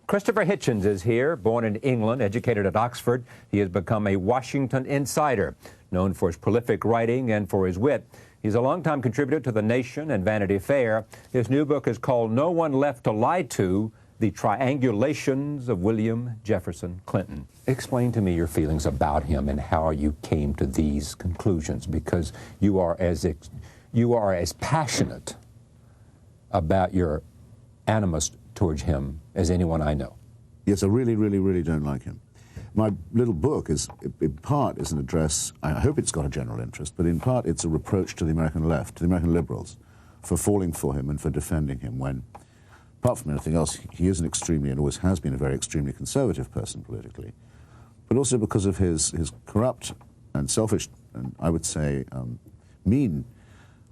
Christopher Hitchens is here, born in England, educated at Oxford. He has become a Washington insider, known for his prolific writing and for his wit. He's a longtime contributor to The Nation and Vanity Fair. His new book is called No One Left to Lie To: The Triangulations of William Jefferson Clinton. Explain to me your feelings about him and how you came to these conclusions, because you are as passionate about your animus towards him as anyone I know. Yes, I really don't like him. My little book is, in part, is an address. I hope it's got a general interest, but in part it's a reproach to the American left, to the American liberals, for falling for him and for defending him when, apart from anything else, he is an extremely, and always has been, a very extremely conservative person politically, but also because of his corrupt and selfish, and I would say mean,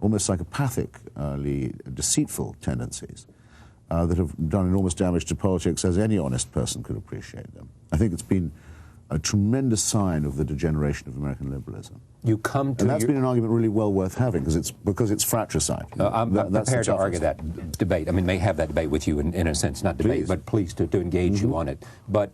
almost psychopathically deceitful tendencies that have done enormous damage to politics, as any honest person could appreciate them. I think it's been a tremendous sign of the degeneration of American liberalism. You come to, and that's been an argument really well worth having, because it's fratricide. I'm prepared to argue that debate. I mean, may have that debate with you in a sense, not debate, but pleased to engage you on it. But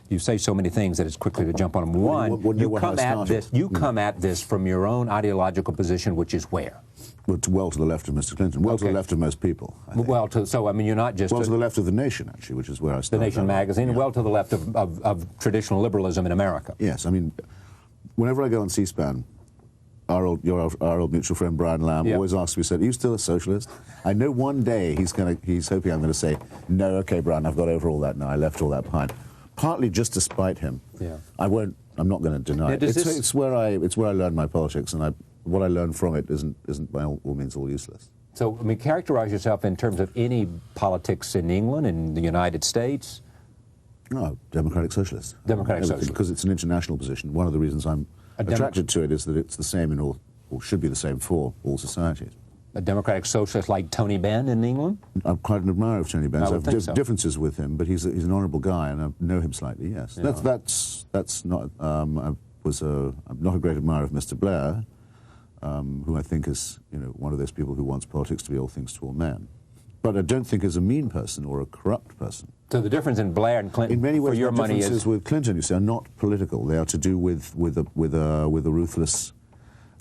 you say so many things that it's quickly to jump on them. One, you come at this from your own ideological position, which is where? Well to the left of Mr. Clinton. Well, to the left of most people, I think. So I mean, you're not just... Well, to the left of The Nation, actually, which is where I started. The Nation magazine, and well to the left of traditional liberalism in America. Yes, I mean, whenever I go on C-SPAN, our old mutual friend Brian Lamb always asks me, "Are you still a socialist?" I know one day he's hoping I'm going to say, "No, okay, Brian, I've got over all that now. I left all that behind." Partly just to spite him. Yeah. I'm not going to deny it. It's where I learned my politics, and what I learned from it isn't by all means all useless. So, I mean, characterize yourself in terms of any politics in England, in the United States. No, democratic socialist. Democratic socialist. Because it's an international position. One of the reasons I'm attracted to it is that it's the same in all, or should be the same for all societies. A democratic socialist like Tony Benn in England? I'm quite an admirer of Tony Benn. I have differences with him, but he's an honourable guy, and I know him slightly. Yes, yeah. That's not. I'm not a great admirer of Mr. Blair, who I think is one of those people who wants politics to be all things to all men. But I don't think is a mean person or a corrupt person. So the difference in Blair and Clinton, in many ways, the differences with Clinton, you see, are not political. They are to do with a ruthless,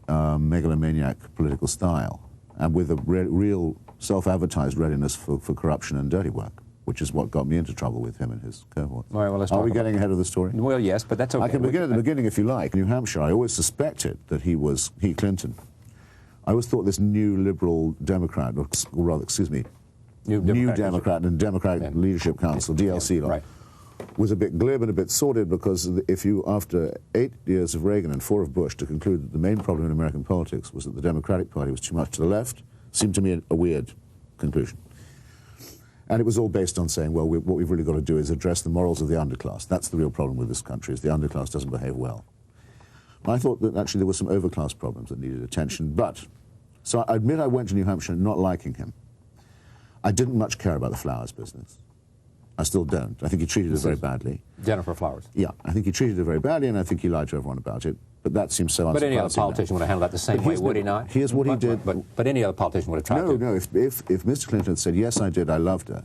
megalomaniac political style, and with a real self-advertised readiness for corruption and dirty work, which is what got me into trouble with him and his cohort. All right, well, let's Are we getting ahead of the story? Well, yes, but that's okay. I can begin at the beginning if you like. New Hampshire, I always suspected that he, Clinton. I always thought this new liberal Democrat, or rather, excuse me, New Democrat and Democratic Leadership Council, DLC, was a bit glib and a bit sordid, because if you, after 8 years of Reagan and 4 of Bush, to conclude that the main problem in American politics was that the Democratic Party was too much to the left, seemed to me a weird conclusion. And it was all based on saying, well, what we've really got to do is address the morals of the underclass. That's the real problem with this country, is the underclass doesn't behave well. I thought that actually there were some overclass problems that needed attention, so I admit I went to New Hampshire not liking him. I didn't much care about the flowers business. I still don't. I think he treated her very badly. Jennifer Flowers. Yeah, I think he treated her very badly, and I think he lied to everyone about it. But that seems so unsurprising. But any other politician would have handled that the same way, would he not? Here's what he did. But any other politician would have tried to. No, if Mr. Clinton had said, yes, I did, I loved her,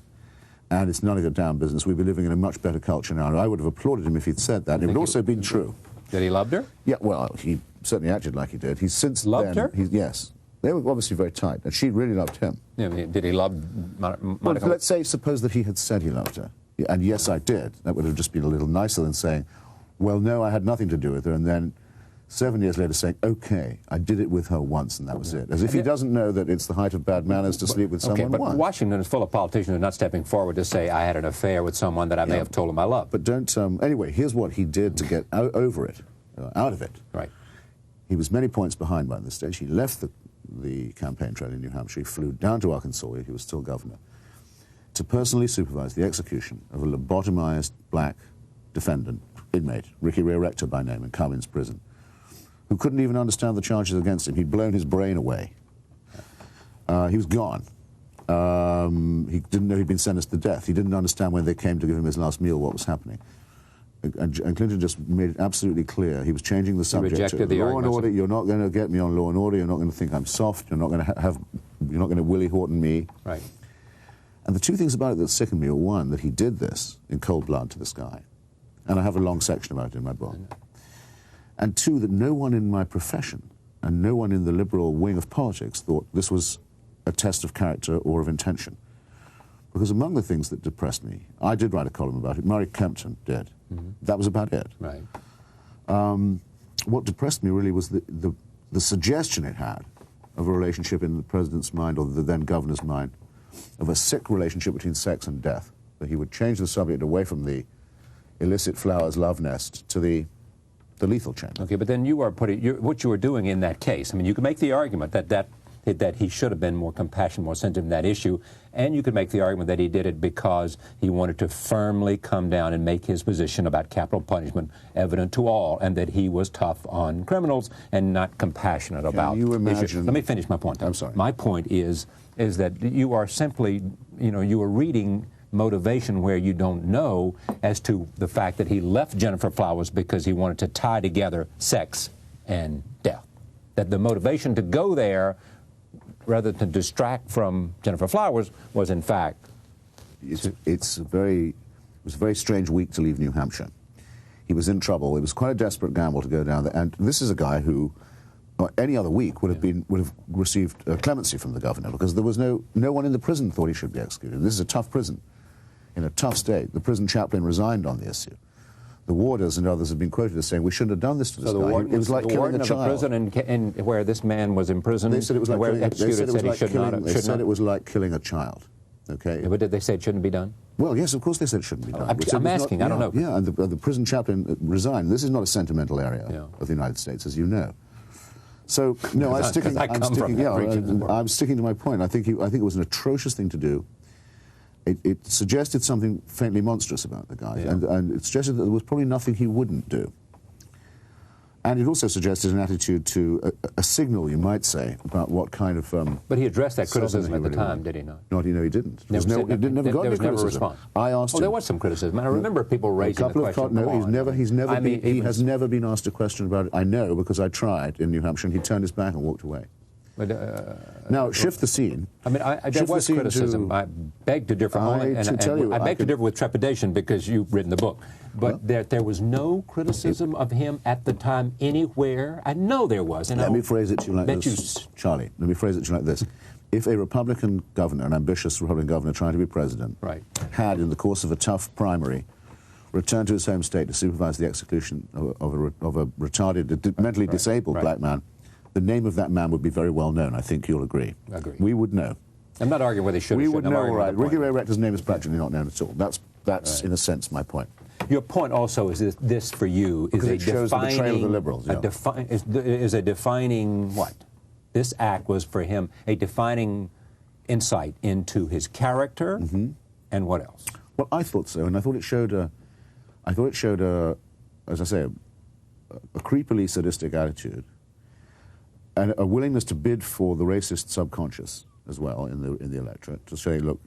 and it's none of your damn business, we'd be living in a much better culture now, and I would have applauded him if he'd said that. It would also have been true. That he loved her? Yeah, well, he certainly acted like he did. He's since loved her? Yes. They were obviously very tight, and she really loved him. Yeah, did he love Monica? Well, let's suppose that he had said he loved her, and yes, I did. That would have just been a little nicer than saying, well, no, I had nothing to do with her, and then 7 years later saying, okay, I did it with her once, and that was it. As if he doesn't know that it's the height of bad manners to sleep with someone once. But Washington is full of politicians who are not stepping forward to say, I had an affair with someone that I may have told him I loved. But don't, anyway, here's what he did to get out of it. Right. He was many points behind by this stage. He left the campaign trail in New Hampshire. He flew down to Arkansas, where he was still governor, to personally supervise the execution of a lobotomized black defendant, inmate, Ricky Ray Rector by name, in Cummins Prison, who couldn't even understand the charges against him. He'd blown his brain away. He was gone. He didn't know he'd been sentenced to death. He didn't understand when they came to give him his last meal what was happening. And Clinton just made it absolutely clear. He was changing the subject. He rejected the law and order. You're not going to get me on law and order. You're not going to think I'm soft. You're not going to Willie Horton me. Right. And the two things about it that sickened me were, one, that he did this in cold blood to this guy, and I have a long section about it in my book, and two, that no one in my profession and no one in the liberal wing of politics thought this was a test of character or of intention. Because among the things that depressed me, I did write a column about it, Murray Kempton did. That was about it. Right. What depressed me really was the suggestion it had of a relationship in the president's mind, or the then governor's mind, of a sick relationship between sex and death, that he would change the subject away from the illicit flowers love nest to the lethal chamber. Okay, but then you are putting, what you were doing in that case, I mean, you could make the argument that he should have been more compassionate, more sensitive in that issue, and you could make the argument that he did it because he wanted to firmly come down and make his position about capital punishment evident to all, and that he was tough on criminals and not compassionate about you imagine issues. Let me finish my point. I'm sorry. My point is that you are simply, you are reading motivation where you don't know as to the fact that he left Jennifer Flowers because he wanted to tie together sex and death. That the motivation to go there, rather than distract from Jennifer Flowers, was in fact... It was a very strange week to leave New Hampshire. He was in trouble. It was quite a desperate gamble to go down there. And this is a guy who, any other week, would have received clemency from the governor, because there was no one in the prison thought he should be executed. This is a tough prison, in a tough state. The prison chaplain resigned on the issue. The warders and others have been quoted as saying, we shouldn't have done this to this guy. It was like killing a child. The warden of the prison where this man was imprisoned, they said it was like where executed, said he should not. They said it was like killing a child. Okay. Yeah, but did they say it shouldn't be done? Well, yes, of course they said it shouldn't be done. I'm asking, I don't know. Yeah, and the prison chaplain resigned. This is not a sentimental area of the United States, as you know. So, no, I'm sticking to my point. I think it was an atrocious thing to do. It suggested something faintly monstrous about the guy, and it suggested that there was probably nothing he wouldn't do. And it also suggested an attitude to, a signal, you might say, about what kind of... but he addressed that criticism at the time, did he not? No, he didn't. There was never got any criticism. Never a response. I asked him. There was some criticism, and I remember people raising the question. No, he has never been asked a question about it. I know, because I tried in New Hampshire, and he turned his back and walked away. But, now, shift the scene. I mean, there was criticism. I beg to differ. I beg to differ with trepidation because you've written the book. But there was no criticism of him at the time anywhere. I know there was. And let me phrase it to you like this, Charlie. Let me phrase it to you like this. If a Republican governor, an ambitious Republican governor trying to be president, had, in the course of a tough primary, returned to his home state to supervise the execution of a retarded, mentally disabled black man, the name of that man would be very well known. I think you'll agree. Agreed. We would know. I'm not arguing whether he should or shouldn't. We would know, all right. Ricky Ray Rector's name is practically not known at all. That's in a sense, my point. Your point also is this for you is it shows the betrayal of the liberals. Is a defining what? This act was for him a defining insight into his character, and what else? Well, I thought so, and I thought it showed as I say, a creepily sadistic attitude, and a willingness to bid for the racist subconscious as well in the electorate, to say, look,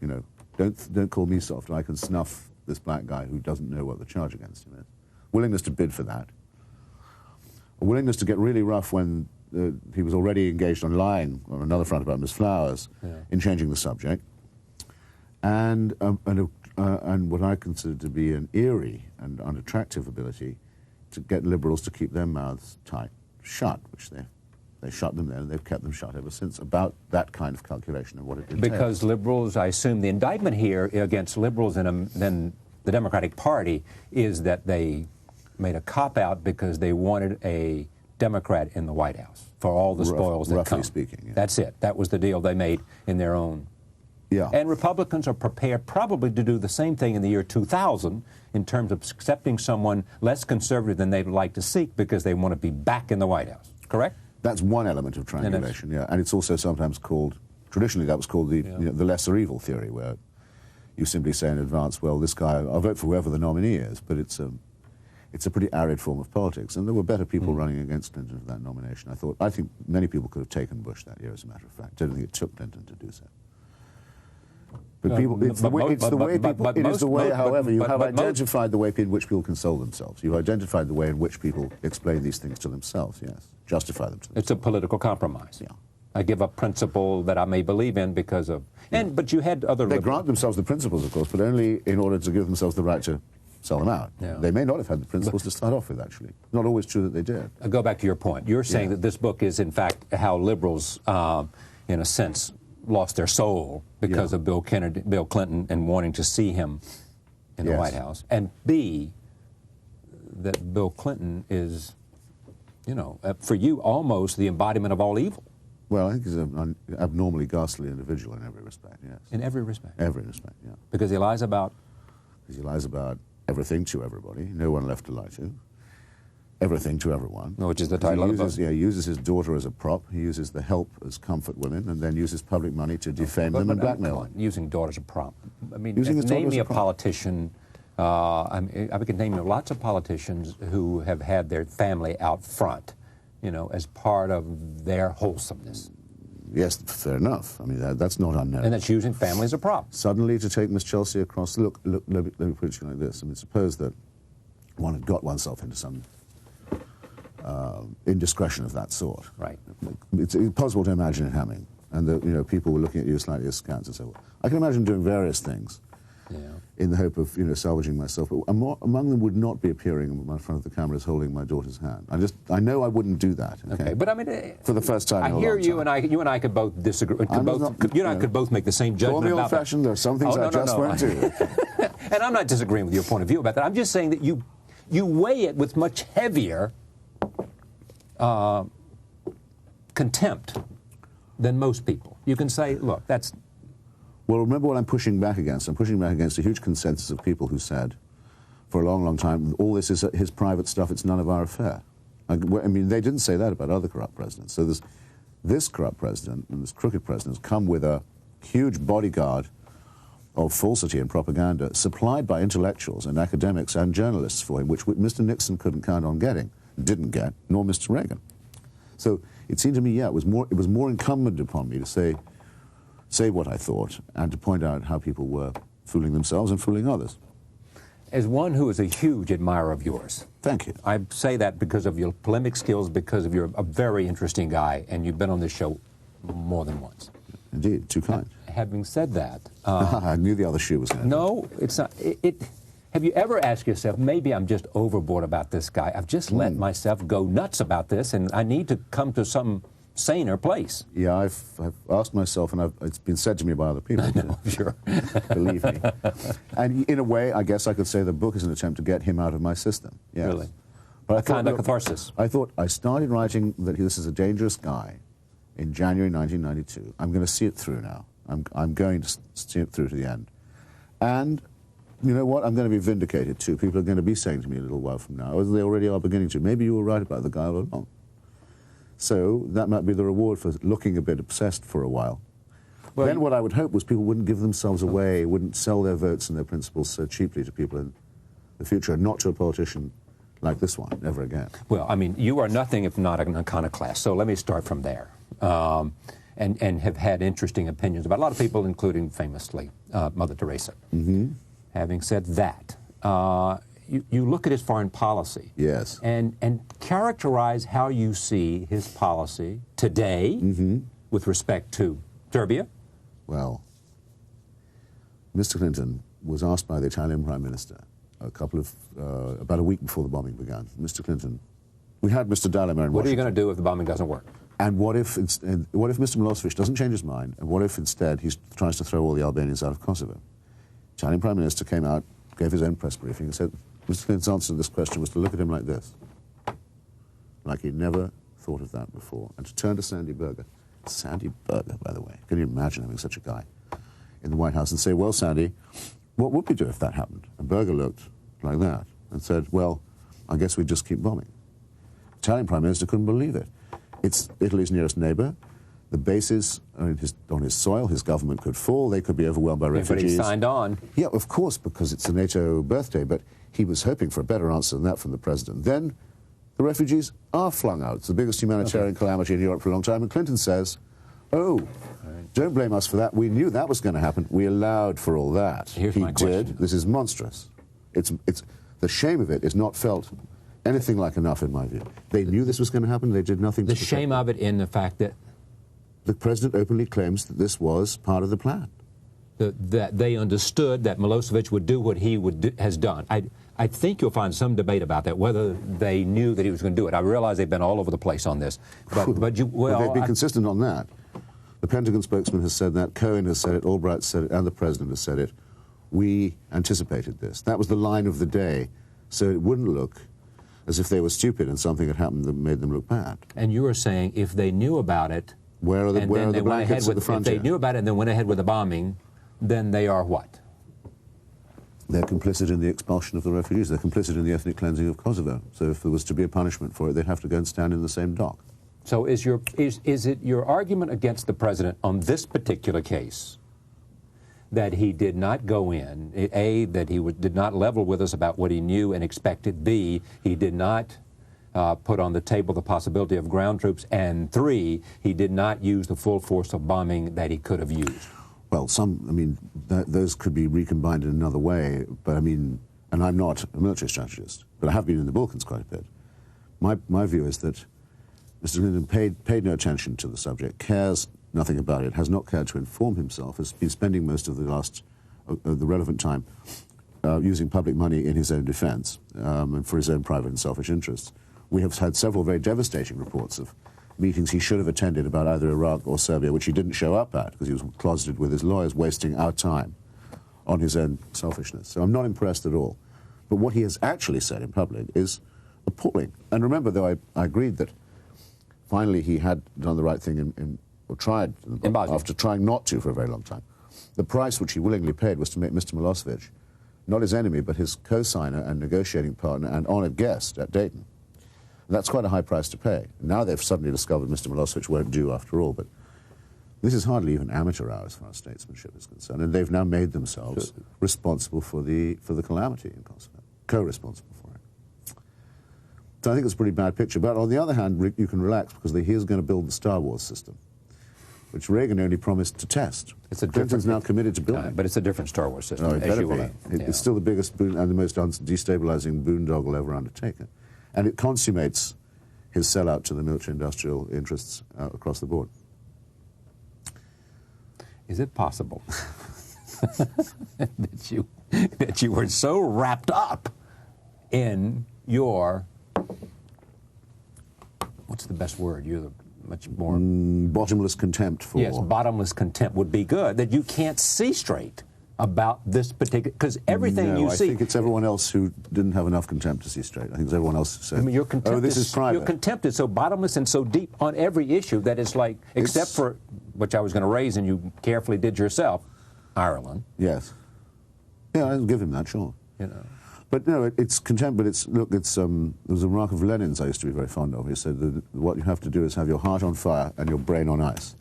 don't call me soft. I can snuff this black guy who doesn't know what the charge against him is. Willingness to bid for that. A willingness to get really rough when he was already engaged on lying on another front about Miss Flowers, in changing the subject, and what I consider to be an eerie and unattractive ability to get liberals to keep their mouths shut, which they shut them then, and they've kept them shut ever since, about that kind of calculation and what it entails. Because liberals, I assume the indictment here against liberals and then the Democratic Party is that they made a cop-out because they wanted a Democrat in the White House for all the spoils that come. Roughly speaking, yeah. That's it. That was the deal they made in their own. Yeah. And Republicans are prepared probably to do the same thing in the year 2000 in terms of accepting someone less conservative than they'd like to seek because they want to be back in the White House. Correct? That's one element of triangulation, and it's also sometimes called, traditionally that was called the lesser evil theory, where you simply say in advance, well, this guy, I'll vote for whoever the nominee is, but it's a pretty arid form of politics, and there were better people running against Clinton for that nomination. I think many people could have taken Bush that year, as a matter of fact. I don't think it took Clinton to do so. But however, you have identified the way in which people console themselves. You've identified the way in which people explain these things to themselves, yes. Justify them to themselves. It's a political compromise. Yeah. I give up principle that I may believe in because of... But you had other... They grant themselves the principles, of course, but only in order to give themselves the right to sell them out. Yeah. They may not have had the principles to start off with, actually. Not always true that they did. I'll go back to your point. You're saying that this book is, in fact, how liberals, in a sense, lost their soul because of Bill Clinton and wanting to see him in the White House. And B, that Bill Clinton is, you know, for you, almost the embodiment of all evil. Well, I think he's an abnormally ghastly individual in every respect, yes. In every respect? Every respect, yeah. Because he lies about? Because he lies about everything to everybody, no one left to lie to. Everything to everyone. Which is the title of the book. Yeah, he uses his daughter as a prop, he uses the help as comfort women, and then uses public money to defame them and blackmail them. Using daughter as a prop. I mean, name me a politician, I could name you lots of politicians who have had their family out front, you know, as part of their wholesomeness. Yes, fair enough. I mean, that's not unknown. And that's using family as a prop. Suddenly to take Miss Chelsea across, look, let me put it like this. I mean, suppose that one had got oneself into some indiscretion of that sort. Right. It's impossible to imagine it happening. And you know, people were looking at you slightly askance and so on. I can imagine doing various things in the hope of, you know, salvaging myself. But among them would not be appearing in front of the cameras holding my daughter's hand. I know I wouldn't do that. Okay, but I mean, for the first time, I hear you and I could both disagree. You and I could both make the same judgment. Call me old-fashioned. There are some things I just won't do. And I'm not disagreeing with your point of view about that. I'm just saying that you weigh it with much heavier contempt than most people. You can say, look, that's... Well, remember what I'm pushing back against. I'm pushing back against a huge consensus of people who said, for a long, long time, all this is his private stuff, it's none of our affair. I mean, they didn't say that about other corrupt presidents. So this corrupt president and this crooked president has come with a huge bodyguard of falsity and propaganda supplied by intellectuals and academics and journalists for him, which Mr. Nixon couldn't count on getting, didn't get, nor Mr. Reagan. So it seemed to me, it was more incumbent upon me to say what I thought and to point out how people were fooling themselves and fooling others. As one who is a huge admirer of yours. Thank you. I say that because of your polemic skills, because of you're a very interesting guy, and you've been on this show more than once. Indeed, too kind. Having said that... I knew the other shoe was going to... No, it's not. Have you ever asked yourself, maybe I'm just overboard about this guy. I've just let myself go nuts about this, and I need to come to some saner place. Yeah, I've asked myself, and it's been said to me by other people. I know, sure. Believe me. And in a way, I guess I could say the book is an attempt to get him out of my system. Yes. Really? But I a kind of catharsis. I thought I started writing that this is a dangerous guy in January 1992. I'm going to see it through now. I'm going to see it through to the end. And you know what? I'm going to be vindicated, too. People are going to be saying to me a little while from now, as they already are beginning to, maybe you were right about the guy all along. So that might be the reward for looking a bit obsessed for a while. Well, then what I would hope was people wouldn't give themselves away, wouldn't sell their votes and their principles so cheaply to people in the future, and not to a politician like this one, ever again. Well, I mean, you are nothing if not an iconoclast, so let me start from there. And have had interesting opinions about a lot of people, including famously Mother Teresa. Mm-hmm. Having said that, you look at his foreign policy, yes, and characterize how you see his policy today with respect to Serbia. Well, Mr. Clinton was asked by the Italian Prime Minister about a week before the bombing began. Mr. Clinton, we had Mr. Dallmer in Washington. What are you going to do if the bombing doesn't work? And what if Mr. Milosevic doesn't change his mind? And what if instead he tries to throw all the Albanians out of Kosovo? Italian Prime Minister came out, gave his own press briefing, and said Mr. Clinton's answer to this question was to look at him like this, like he'd never thought of that before, and to turn to Sandy Berger. Sandy Berger, by the way. Can you imagine having such a guy in the White House and say, well, Sandy, what would we do if that happened? And Berger looked like that and said, well, I guess we'd just keep bombing. Italian Prime Minister couldn't believe it. It's Italy's nearest neighbor. The bases on his soil, his government could fall. They could be overwhelmed by refugees. But he signed on. Yeah, of course, because it's a NATO birthday. But he was hoping for a better answer than that from the president. Then the refugees are flung out. It's the biggest humanitarian calamity in Europe for a long time. And Clinton says, oh, don't blame us for that. We knew that was going to happen. We allowed for all that. Here's he my did. question. This is monstrous. It's the shame of it is not felt anything like enough, in my view. They knew this was going to happen. They did nothing to the shame of it in the fact that the president openly claims that this was part of the plan. That they understood that Milosevic would do what he has done. I think you'll find some debate about that, whether they knew that he was going to do it. I realize they've been all over the place on this. But they've been consistent on that. The Pentagon spokesman has said that, Cohen has said it, Albright said it, and the president has said it. We anticipated this. That was the line of the day, so it wouldn't look as if they were stupid and something had happened that made them look bad. And you were saying if they knew about it, where are the blankets at the frontier? If they knew about it and then went ahead with the bombing, then they are what? They're complicit in the expulsion of the refugees. They're complicit in the ethnic cleansing of Kosovo. So if there was to be a punishment for it, they'd have to go and stand in the same dock. So is it your argument against the president on this particular case that he did not go in, A, that he did not level with us about what he knew and expected, B, he did not put on the table the possibility of ground troops, and 3, he did not use the full force of bombing that he could have used? Well, those could be recombined in another way, but I mean, and I'm not a military strategist, but I have been in the Balkans quite a bit. My view is that Mr. Clinton paid no attention to the subject, cares nothing about it, has not cared to inform himself, has been spending most of the relevant time using public money in his own defense and for his own private and selfish interests. We have had several very devastating reports of meetings he should have attended about either Iraq or Serbia, which he didn't show up at because he was closeted with his lawyers, wasting our time on his own selfishness. So I'm not impressed at all. But what he has actually said in public is appalling. And remember, though, I agreed that finally he had done the right thing or tried, after trying not to for a very long time. The price which he willingly paid was to make Mr. Milosevic not his enemy, but his co-signer and negotiating partner and honoured guest at Dayton. And that's quite a high price to pay. Now they've suddenly discovered Mr. Milosevic won't do after all, but this is hardly even amateur hour as far as statesmanship is concerned, and they've now made themselves responsible for the calamity in Kosovo, co-responsible for it. So I think it's a pretty bad picture. But on the other hand, you can relax because he is going to build the Star Wars system, which Reagan only promised to test. Clinton's now committed to building. But it's a different Star Wars system, as you will. It's still the biggest and the most destabilizing boondoggle ever undertaken. And it consummates his sellout to the military-industrial interests across the board. Is it possible that you were so wrapped up in your, what's the best word? You're the much more... bottomless contempt for... Yes, bottomless contempt would be good, that you can't see straight about this particular... Because everything you see... I think it's everyone else who didn't have enough contempt to see straight. I think it's everyone else who said, your contempt oh, this is private. Your contempt is so bottomless and so deep on every issue that it's like, except for, which I was going to raise and you carefully did yourself, Ireland. Yes. Yeah, I'll give him that, sure. You know. But no, it's contempt, but it's, look, it's, there was a remark of Lenin's I used to be very fond of. He said that what you have to do is have your heart on fire and your brain on ice.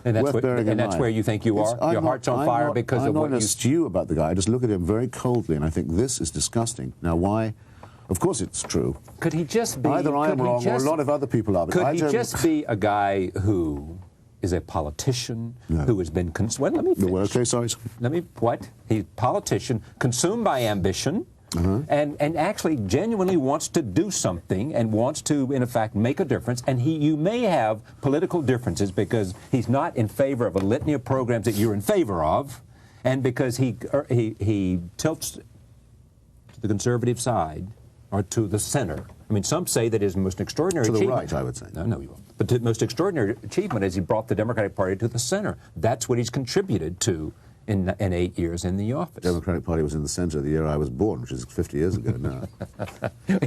And that's, where you think you are? Your heart's on fire because of what you... I'm not in a stew about the guy. I just look at him very coldly and I think this is disgusting. Now, why? Of course it's true. Could he just be... Either I am wrong or a lot of other people are. Could he just be a guy who is a politician who has been... Well, let me finish. Okay, sorry. Let me... What? He's a politician consumed by ambition... And actually genuinely wants to do something and wants to, in effect, make a difference. And you may have political differences because he's not in favor of a litany of programs that you're in favor of, and because he tilts to the conservative side or to the center. I mean, some say that his most extraordinary achievement... To the right, I would say. No, you won't. But the most extraordinary achievement is he brought the Democratic Party to the center. That's what he's contributed to in 8 years in the office. The Democratic Party was in the center the year I was born, which is 50 years ago now.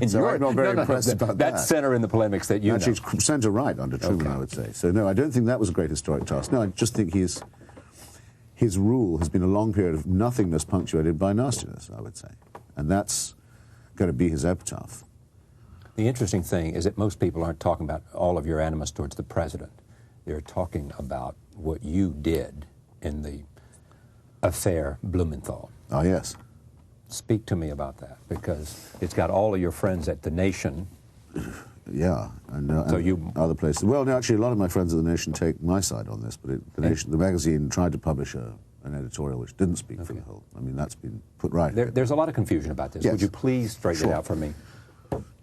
So I'm not very impressed about that. That's center in the polemics that you Actually, it's center-right under Truman, I would say. So, no, I don't think that was a great historic task. No, I just think his rule has been a long period of nothingness punctuated by nastiness, I would say. And that's going to be his epitaph. The interesting thing is that most people aren't talking about all of your animus towards the president. They're talking about what you did in the affair Blumenthal. Oh, yes. Speak to me about that, because it's got all of your friends at The Nation. Yeah, and other places. Well, no, actually, a lot of my friends at The Nation take my side on this, but the magazine tried to publish an editorial which didn't speak for the whole. I mean, that's been put right. There's a lot of confusion about this. Yes. Would you please straighten it out for me?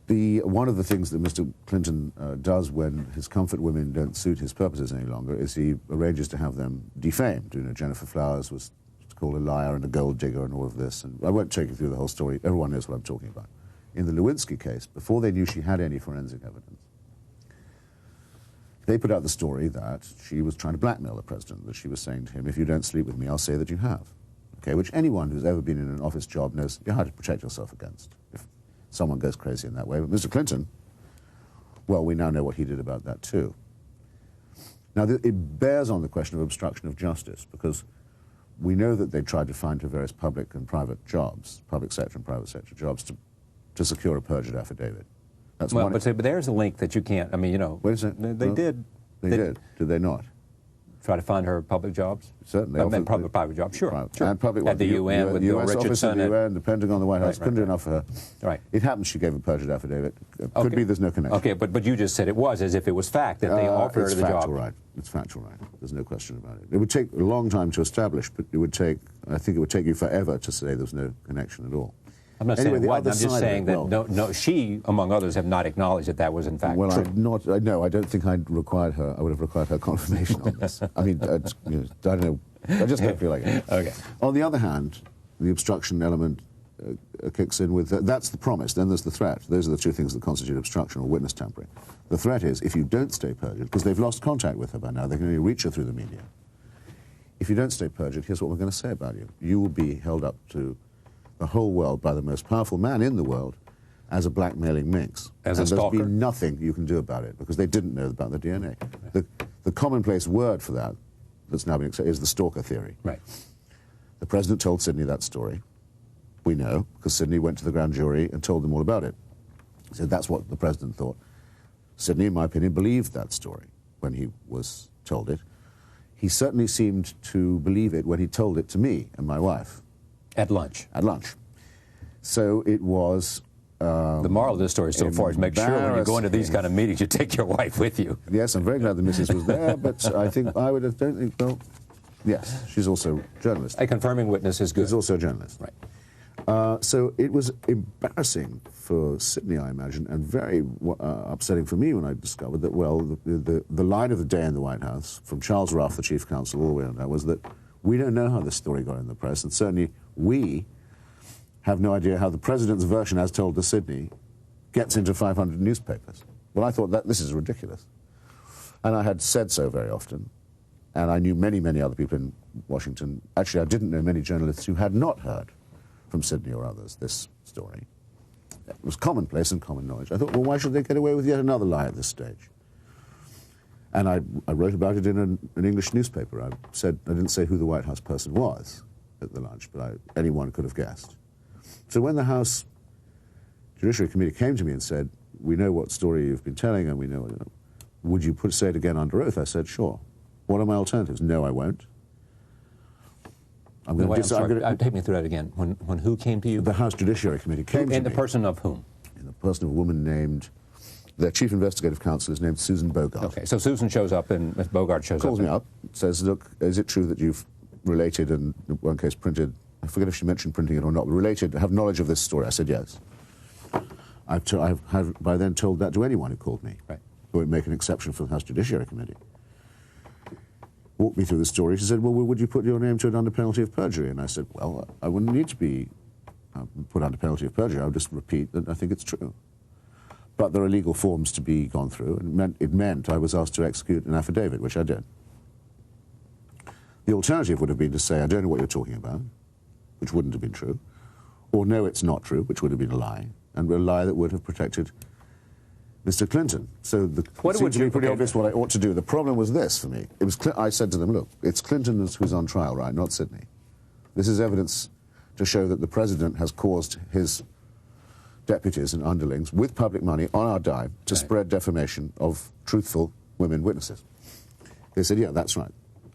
One of the things that Mr. Clinton does when his comfort women don't suit his purposes any longer is he arranges to have them defamed. You know, Jennifer Flowers was called a liar and a gold digger and all of this. And I won't take you through the whole story. Everyone knows what I'm talking about. In the Lewinsky case, before they knew she had any forensic evidence, they put out the story that she was trying to blackmail the president, that she was saying to him, if you don't sleep with me, I'll say that you have. Okay, which anyone who's ever been in an office job knows you have to protect yourself against if someone goes crazy in that way. But Mr. Clinton, well, we now know what he did about that too. Now, it bears on the question of obstruction of justice, because we know that they tried to find her various public and private jobs, public sector and private sector jobs, to secure a perjured affidavit. That's well, but there's a link that you can't, I mean, you know. Wait a second. They did. They did. Did they not? Try to find her public jobs? Certainly. I meant private jobs, sure. Right. Sure. And public at the UN with Bill US office Richardson. At the UN, the Pentagon, the White House. Couldn't do enough for her. Right. It happens she gave a perjured affidavit. Could be there's no connection. Okay, but you just said it was as if it was fact that they offered her the job. It's factual, right. It's factual, right. There's no question about it. It would take a long time to establish, but it would take, I think it would take you forever to say there's no connection at all. I'm not saying what, I'm just saying that she, among others, have not acknowledged that that was in fact true. No, I don't think I would have required her confirmation on this. I mean, I don't know, I just don't feel like it. Okay. On the other hand, the obstruction element kicks in with, that's the promise, then there's the threat. Those are the two things that constitute obstruction or witness tampering. The threat is, if you don't stay perjured, because they've lost contact with her by now, they can only reach her through the media. If you don't stay perjured, here's what we're going to say about you. You will be held up to the whole world by the most powerful man in the world as a blackmailing minx. As a stalker? There's been nothing you can do about it because they didn't know about the DNA. The commonplace word for that that's now been accepted is the stalker theory. Right. The president told Sidney that story. We know because Sidney went to the grand jury and told them all about it. So that's what the president thought. Sidney, in my opinion, believed that story when he was told it. He certainly seemed to believe it when he told it to me and my wife. At lunch. At lunch. So it was... the moral of this story so far is make sure when you go into these kind of meetings, you take your wife with you. Yes, I'm very glad the missus was there, but I think I would have... Don't think, well, yes, she's also a journalist. A confirming witness is good. She's also a journalist. Right. So it was embarrassing for Sidney, I imagine, and very upsetting for me when I discovered that, well, the line of the day in the White House, from Charles Ruff, the chief counsel, all the way on that, was that we don't know how this story got in the press, and certainly we have no idea how the president's version, as told to Sidney, gets into 500 newspapers. Well, I thought that this is ridiculous. And I had said so very often. And I knew many, many other people in Washington. Actually, I didn't know many journalists who had not heard from Sidney or others this story. It was commonplace and common knowledge. I thought, well, why should they get away with yet another lie at this stage? And I wrote about it in an English newspaper. I didn't say who the White House person was at the lunch, but anyone could have guessed. So when the House Judiciary Committee came to me and said, we know what story you've been telling, and we know, would you say it again under oath? I said, sure. What are my alternatives? No, I won't. Take me through that again. When who came to you? The House Judiciary Committee came to me. In the person of whom? In the person of a woman named... Their chief investigative counsel is named Susan Bogart. Okay, so Susan shows up and Ms. Bogart shows up. Calls me up, says, look, is it true that you've related and, in one case, printed, I forget if she mentioned printing it or not, but related, have knowledge of this story? I said, yes. I've by then told that to anyone who called me. Right. Who would make an exception for the House Judiciary Committee. Walked me through the story. She said, well, would you put your name to it under penalty of perjury? And I said, well, I wouldn't need to be put under penalty of perjury. I would just repeat that I think it's true. But there are legal forms to be gone through, and it meant I was asked to execute an affidavit, which I did. The alternative would have been to say, I don't know what you're talking about, which wouldn't have been true, or no, it's not true, which would have been a lie, and a lie that would have protected Mr. Clinton. So it seemed to be pretty obvious what I ought to do. The problem was this for me. I said to them, look, it's Clinton who's on trial, right, not Sidney. This is evidence to show that the president has caused his deputies and underlings with public money on our dime to spread defamation of truthful women witnesses. They said, yeah, that's right.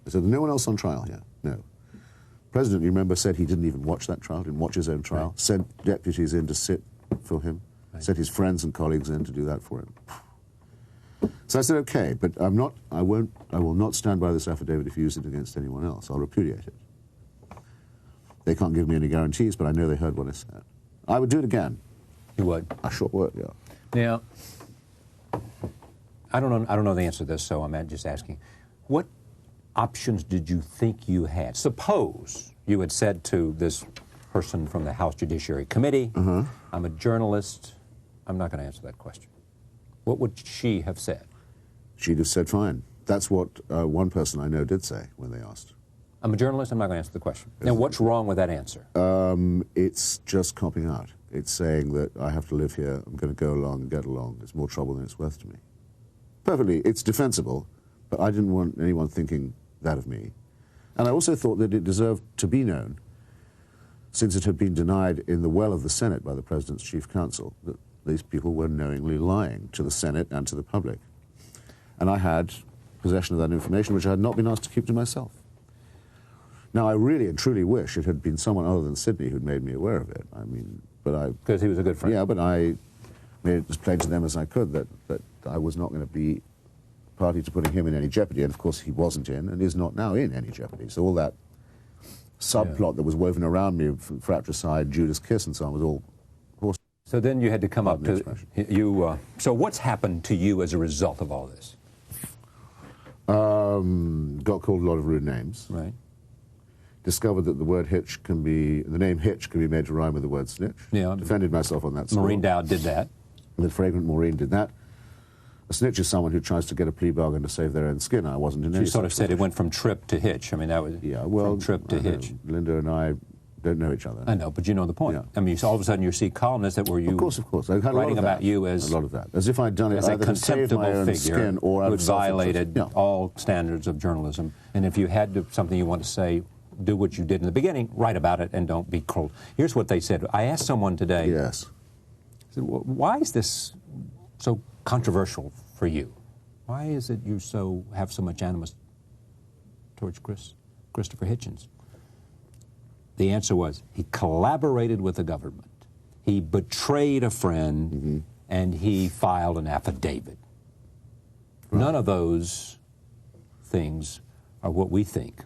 I said, no one else on trial here? No. The president, you remember, said he didn't even watch that trial, didn't watch his own trial, sent deputies in to sit for him, sent his friends and colleagues in to do that for him. So I said, okay, but I will not stand by this affidavit if you use it against anyone else. I'll repudiate it. They can't give me any guarantees, but I know they heard what I said. I would do it again. You would? I sure would, yeah. Now, I don't know the answer to this, so I'm just asking. What options did you think you had? Suppose you had said to this person from the House Judiciary Committee, I'm a journalist, I'm not going to answer that question. What would she have said? She'd have said, fine. That's what one person I know did say when they asked. I'm a journalist, I'm not going to answer the question. Now, what's wrong with that answer? It's just copping out. It's saying that I have to live here, I'm going to go along and get along. It's more trouble than it's worth to me. Perfectly, it's defensible, but I didn't want anyone thinking that of me. And I also thought that it deserved to be known, since it had been denied in the well of the Senate by the President's chief counsel, that these people were knowingly lying to the Senate and to the public. And I had possession of that information, which I had not been asked to keep to myself. Now, I really and truly wish it had been someone other than Sidney who'd made me aware of it. I mean, but I... Because he was a good friend. Yeah, but I made it as plain to them as I could that I was not going to be party to putting him in any jeopardy, and of course he wasn't in, and is not now in any jeopardy. So all that subplot that was woven around me from fratricide, Judas kiss, and so on was all horse. So then you had to come up to you. So what's happened to you as a result of all this? Got called a lot of rude names. Right. Discovered that the word hitch can be, the name hitch can be made to rhyme with the word snitch. Yeah. Defended myself on that score. Maureen Dowd did that. The fragrant Maureen did that. A snitch is someone who tries to get a plea bargain to save their own skin. I wasn't in any. She sort of said it went from trip to hitch. I mean, that was from trip to hitch. Linda and I don't know each other. I know, but you know the point. Yeah. I mean, all of a sudden you see columnists that were you. Of course. I had writing about you as a lot of that, as if I'd done it as a either to save my contemptible own figure skin or out who of had violated self-interest. all standards of journalism. And if you had something you want to say, do what you did in the beginning, write about it, and don't be cruel. Here's what they said. I asked someone today. Yes. I said, why is this so controversial for you? Why is it you have so much animus towards Christopher Hitchens? The answer was he collaborated with the government. He betrayed a friend, and he filed an affidavit. Right. None of those things are what we think.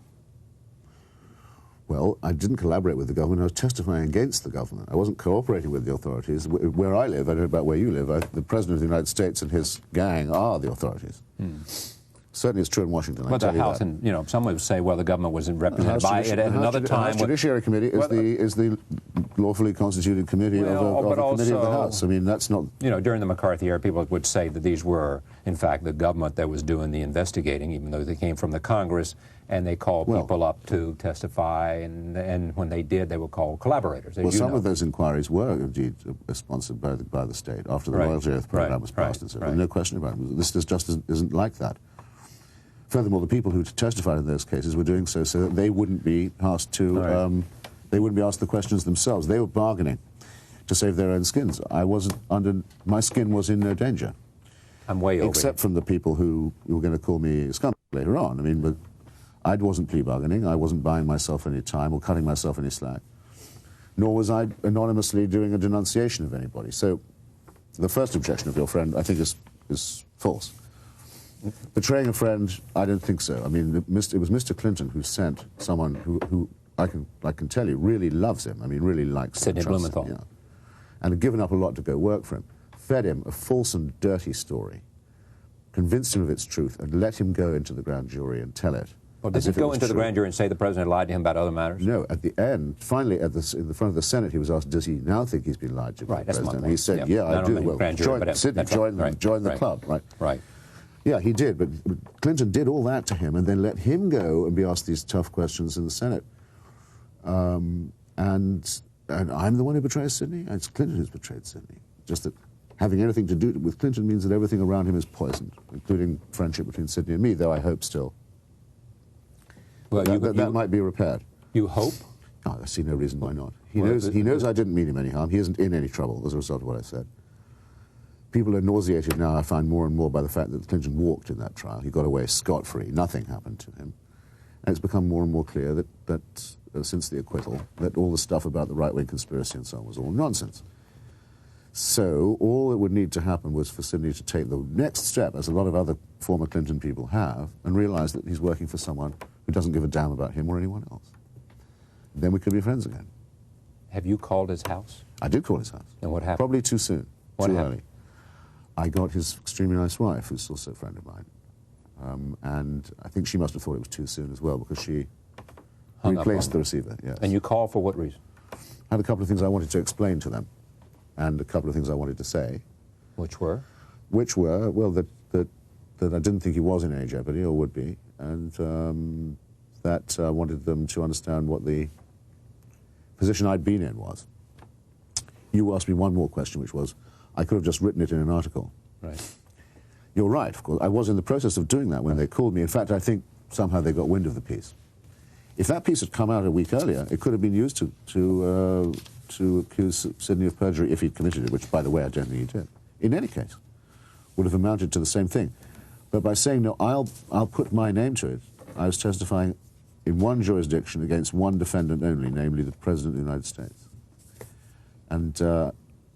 Well, I didn't collaborate with the government. I was testifying against the government. I wasn't cooperating with the authorities. Where I live, I don't know about where you live, the President of the United States and his gang are the authorities. Certainly it's true in Washington. But the House, and some would say, well, the government wasn't represented by it at another time. The House Judiciary Committee is the lawfully constituted committee of the Committee of the House. I mean, that's not... during the McCarthy era, people would say that these were, in fact, the government that was doing the investigating, even though they came from the Congress, and they called people up to testify, and when they did, they were called collaborators. Well, some of those inquiries were indeed sponsored by the state after the Loyalty Oath program was passed, and so there's no question about it. This just isn't like that. Furthermore, the people who testified in those cases were doing so that they wouldn't be asked to, they wouldn't be asked the questions themselves. They were bargaining to save their own skins. I wasn't my skin was in no danger. I'm way over. Except from the people who were going to call me a scumbag later on. I mean, but I wasn't plea bargaining. I wasn't buying myself any time or cutting myself any slack. Nor was I anonymously doing a denunciation of anybody. So the first objection of your friend, I think, is false. Betraying a friend, I don't think so. I mean, it was Mr. Clinton who sent someone who I can tell you really loves him. I mean, really likes Sidney Blumenthal. Yeah. And had given up a lot to go work for him. Fed him a false and dirty story, convinced him of its truth, and let him go into the grand jury and tell it. Well, did he go into the grand jury and say the president lied to him about other matters? No. At the end, finally, in the front of the Senate, he was asked, does he now think he's been lied to by the president? And he said, yeah, I do. Well, join the club, right? Right. Yeah, he did, but Clinton did all that to him and then let him go and be asked these tough questions in the Senate. And I'm the one who betrays Sidney? It's Clinton who's betrayed Sidney. Just that having anything to do with Clinton means that everything around him is poisoned, including friendship between Sidney and me, though I hope still. Well, that might be repaired. You hope? No, I see no reason why not. He knows I didn't mean him any harm. He isn't in any trouble as a result of what I said. People are nauseated now, I find, more and more by the fact that Clinton walked in that trial. He got away scot-free. Nothing happened to him. And it's become more and more clear that since the acquittal, that all the stuff about the right-wing conspiracy and so on was all nonsense. So all that would need to happen was for Sidney to take the next step, as a lot of other former Clinton people have, and realize that he's working for someone who doesn't give a damn about him or anyone else. Then we could be friends again. Have you called his house? I did call his house. And what happened? Probably too soon. Too early. I got his extremely nice wife, who's also a friend of mine. And I think she must have thought it was too soon as well, because she replaced the receiver, yes. And you called for what reason? I had a couple of things I wanted to explain to them, and a couple of things I wanted to say. Which were? Which were, well, that I didn't think he was in any jeopardy, or would be, and that I wanted them to understand what the position I'd been in was. You asked me one more question, which was, I could have just written it in an article. Right. You're right, of course. I was in the process of doing that when they called me. In fact, I think somehow they got wind of the piece. If that piece had come out a week earlier, it could have been used to accuse Sidney of perjury if he'd committed it, which, by the way, I don't think he did. In any case, would have amounted to the same thing. But by saying, no, I'll put my name to it, I was testifying in one jurisdiction against one defendant only, namely the President of the United States. And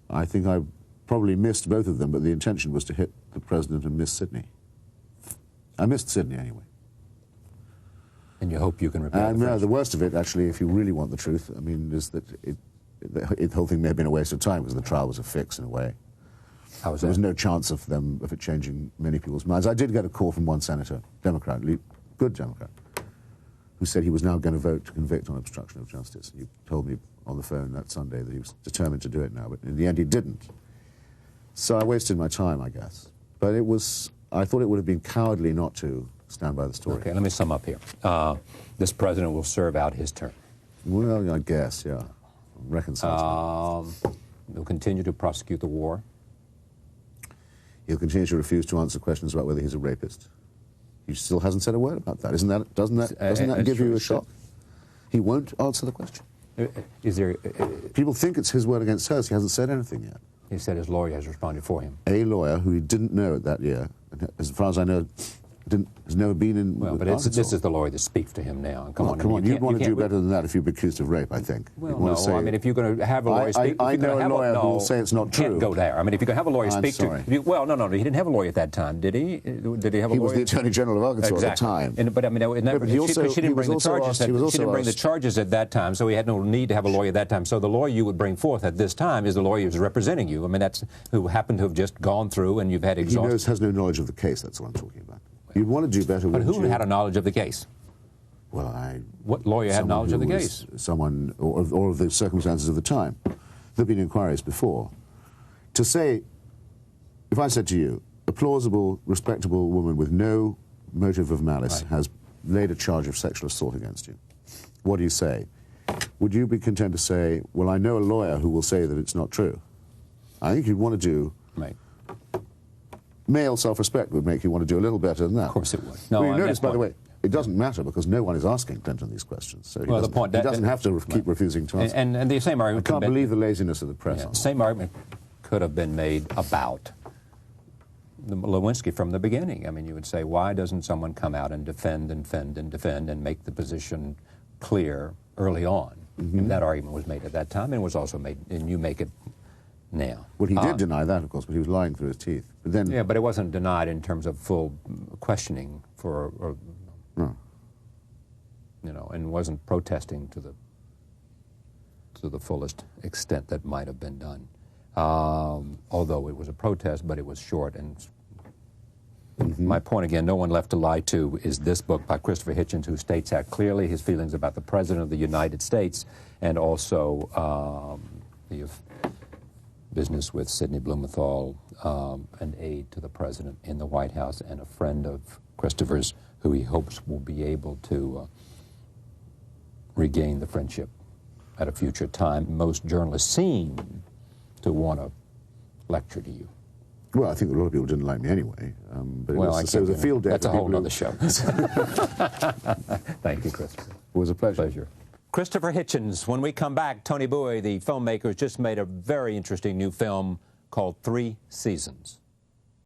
I think I probably missed both of them, but the intention was to hit the President and miss Sidney. I missed Sidney anyway. And you hope you can repair the worst of it, actually, if you really want the truth, I mean, is that the whole thing may have been a waste of time, because the trial was a fix in a way. How was there that? was no chance of it changing many people's minds. I did get a call from one senator, Democrat, good Democrat, who said he was now going to vote to convict on obstruction of justice. He told me on the phone that Sunday that he was determined to do it now, but in the end he didn't. So I wasted my time, I guess. But I thought it would have been cowardly not to stand by the story. Okay, let me sum up here. This president will serve out his term. Well, I guess, yeah. Reconciles. He'll continue to prosecute the war. He'll continue to refuse to answer questions about whether he's a rapist. He still hasn't said a word about that. Doesn't that give you a shock? He won't answer the question. Is there? People think it's his word against hers. He hasn't said anything yet. He said his lawyer has responded for him. A lawyer who he didn't know that year, and as far as I know, has never been in. Well, but this is the lawyer that speaks to him now. Come on, you'd want to do better than that if you've been accused of rape, I think. Well, no, I mean, if you're going to have a lawyer speak... I know a lawyer who will say it's not true. Can't go there. I mean, if you're going to have a lawyer speak sorry. to... Well, no, he didn't have a lawyer at that time, did he? Did he have a lawyer? He was the Attorney General of Arkansas at the time. But I mean, she didn't bring the charges. She didn't bring the charges at that time, so he had no need to have a lawyer at that time. So the lawyer you would bring forth at this time is the lawyer who's representing you. I mean, that's who happened to have just gone through, and you've had exhaustion. He has no knowledge of the case. That's what I'm talking about. You'd want to do better. But who had a knowledge of the case? Well, What lawyer had knowledge of the case? Someone, or of the circumstances of the time. There have been inquiries before. To say, if I said to you, a plausible, respectable woman with no motive of malice has laid a charge of sexual assault against you, what do you say? Would you be content to say, well, I know a lawyer who will say that it's not true? I think you'd want to do... Right. Male self-respect would make you want to do a little better than that. Of course it would. No, well, you notice, by the way, it doesn't matter because no one is asking Clinton these questions. So he doesn't have to keep refusing to answer. And the same argument... I can't believe the laziness of the press. The same argument could have been made about Lewinsky from the beginning. I mean, you would say, why doesn't someone come out and defend and make the position clear early on? Mm-hmm. That argument was made at that time and was also made, and you make it now. Well, he did deny that, of course, but he was lying through his teeth. But then, yeah, but it wasn't denied in terms of full questioning no. You know, and wasn't protesting to the fullest extent that might have been done. Although it was a protest, but it was short. And my point again, No One Left to Lie To, is this book by Christopher Hitchens, who states out clearly his feelings about the President of the United States and also the business with Sidney Blumenthal, an aide to the President in the White House and a friend of Christopher's who he hopes will be able to regain the friendship at a future time. Most journalists seem to want to lecture to you. Well, I think a lot of people didn't like me anyway. But well, it was a field day. That's a whole other show. Thank you, Christopher. It was a pleasure. Christopher Hitchens. When we come back, Tony Bui, the filmmaker, has just made a very interesting new film called 3 Seasons.